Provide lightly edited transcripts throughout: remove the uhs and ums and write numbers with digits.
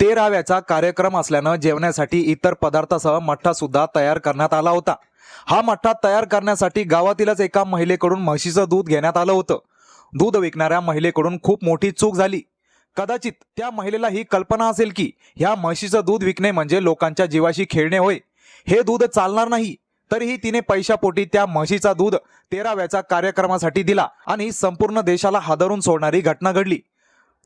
13व्याचा कार्यक्रम असल्यानं जेवणासाठी इतर पदार्थासह मठ्ठा सुद्धा तयार करण्यात आला होता। हा मठ्ठा तयार करण्यासाठी गावातीलच एका महिलेकडून म्हशीचं दूध घेण्यात आलं होतं। दूध विकणाऱ्या महिलेकडून खूप मोठी चूक झाली। कदाचित त्या महिलेला ही कल्पना असेल की ह्या म्हशीचं दूध विकणे म्हणजे लोकांच्या जीवाशी खेळणे होय, हे दूध चालणार नाही। तरीही तिने पैशापोटी त्या म्हशीचा दूध 13व्याच्या कार्यक्रमासाठी दिला आणि संपूर्ण देशाला हादरून सोडणारी घटना घडली।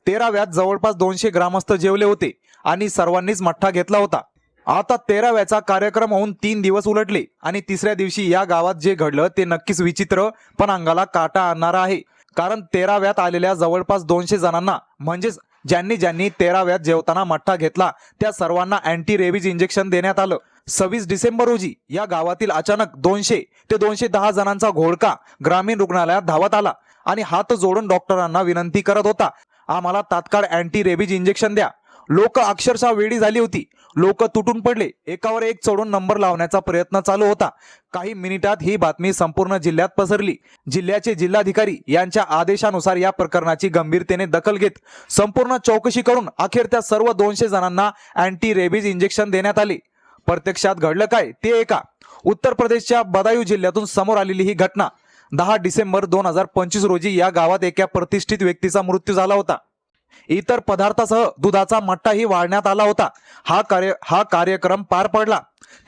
13व्यात जवळपास 200 ग्रामस्थ जेवले होते आणि सर्वांनीच मठ्ठा घेतला होता। आता 13व्याचा कार्यक्रम होऊन 3 दिवस उलटले आणि तिसऱ्या दिवशी या गावात जे घडलं ते नक्कीच विचित्र पण अंगाला काटा आणणारं आहे। कारण 13व्यात आलेल्या जवळपास 200 जणांना म्हणजेच ज्यांनी 13व्यात जेवताना मठ्ठा घेतला त्या सर्वांना अँटी रेबीज इंजेक्शन देण्यात आलं। 26 डिसेंबर रोजी या गावातील अचानक 200 ते 210 जणांचा घोळका ग्रामीण रुग्णालयात धावत आला आणि हात जोडून डॉक्टरांना विनंती करत होता, आम्हाला तात्काळ अँटी रेबीज इंजेक्शन द्या। लोक अक्षरशः वेडी झाली होती। लोक तुटून पडले। एकावर एक चढून नंबर लावण्याचा प्रयत्न चालू होता। काही मिनिटात ही बातमी संपूर्ण जिल्ह्यात पसरली। जिल्ह्याचे जिल्हाधिकारी यांच्या आदेशानुसार या प्रकरणाची गंभीरतेने दखल घेत संपूर्ण चौकशी करून अखेर त्या सर्व 200 जणांना अँटी रेबीज इंजेक्शन देण्यात आले। प्रत्यक्षात घडलं काय ते ऐका। उत्तर प्रदेशच्या बदायूं जिल्ह्यातून समोर आलेली ही घटना 10 डिसेंबर 2025 रोजी या गावात एका प्रतिष्ठित व्यक्तीचा मृत्यू झाला होता। इतर पदार्थासह दुधाचा मठ्ठाही वाढण्यात आला होता। हा कार्यक्रम पार पडला।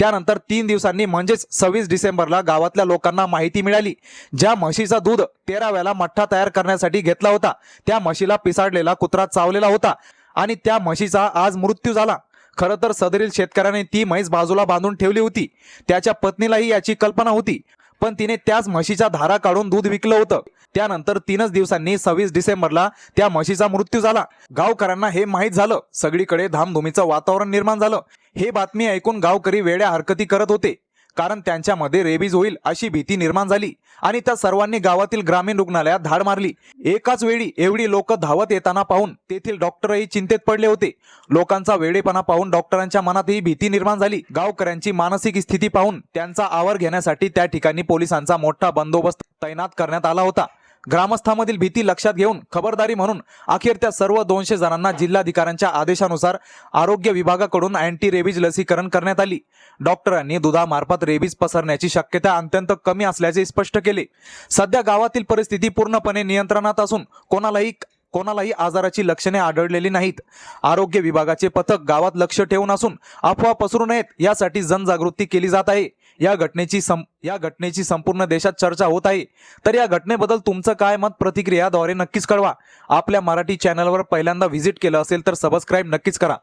त्यानंतर 3 दिवसांनी म्हणजेच 26 डिसेंबरला गावातल्या लोकांना माहिती मिळाली, ज्या म्हशीचा दूध 13व्याला मठ्ठा तयार करण्यासाठी घेतला होता त्या म्हशीला पिसाडलेला कुत्रा चावलेला होता आणि त्या म्हशीचा आज मृत्यू झाला। खरं तर सदरील शेतकऱ्याने ती म्हैस बाजूला बांधून ठेवली होती। त्याच्या पत्नीलाही याची कल्पना होती, पण तिने त्याच म्हशीच्या धारा काढून दूध विकलं होतं। त्यानंतर 3 दिवसांनी 26 डिसेंबरला त्या म्हशीचा मृत्यू झाला। गावकऱ्यांना हे माहीत झालं। सगळीकडे धामधुमीचं वातावरण निर्माण झालं। हे बातमी ऐकून गावकरी वेड्या हरकती करत होते, कारण त्यांच्यामध्ये रेबीज होईल अशी भीती निर्माण झाली आणि त्या सर्वांनी गावातील ग्रामीण रुग्णालयात धाड मारली। एकाच वेळी एवढी लोक धावत येताना पाहून तेथील डॉक्टरही चिंतेत पडले होते। लोकांचा वेडेपणा पाहून डॉक्टरांच्या मनातही भीती निर्माण झाली। गावकऱ्यांची मानसिक स्थिती पाहून त्यांचा आवर घेण्यासाठी त्या ठिकाणी पोलिसांचा मोठा बंदोबस्त तैनात करण्यात आला होता। ग्रामस्थांमधील भीती लक्षात घेऊन खबरदारी म्हणून अखेर त्या सर्व 200 जणांना जिल्हाधिकाऱ्यांच्या आदेशानुसार आरोग्य विभागाकडून अँटी रेबीज लसीकरण करण्यात आली। डॉक्टरांनी दुधामार्फत रेबीज पसरण्याची शक्यता अत्यंत कमी असल्याचे स्पष्ट केले। सध्या गावातील परिस्थिती पूर्णपणे नियंत्रणात असून कोणालाही आजाराची लक्षणे आढळलेली नाहीत। आरोग्य विभागाचे पथक गावात लक्ष ठेवून असून अफवा पसरू नयेत यासाठी जनजागृती केली जात आहे। या घटनेची संपूर्ण देशात चर्चा होत आहे। तर या घटनेबद्दल तुमचं काय मत प्रतिक्रियाद्वारे नक्कीच कळवा। आपल्या मराठी चॅनलवर पहिल्यांदा व्हिजिट केलं असेल तर सबस्क्राईब नक्कीच करा।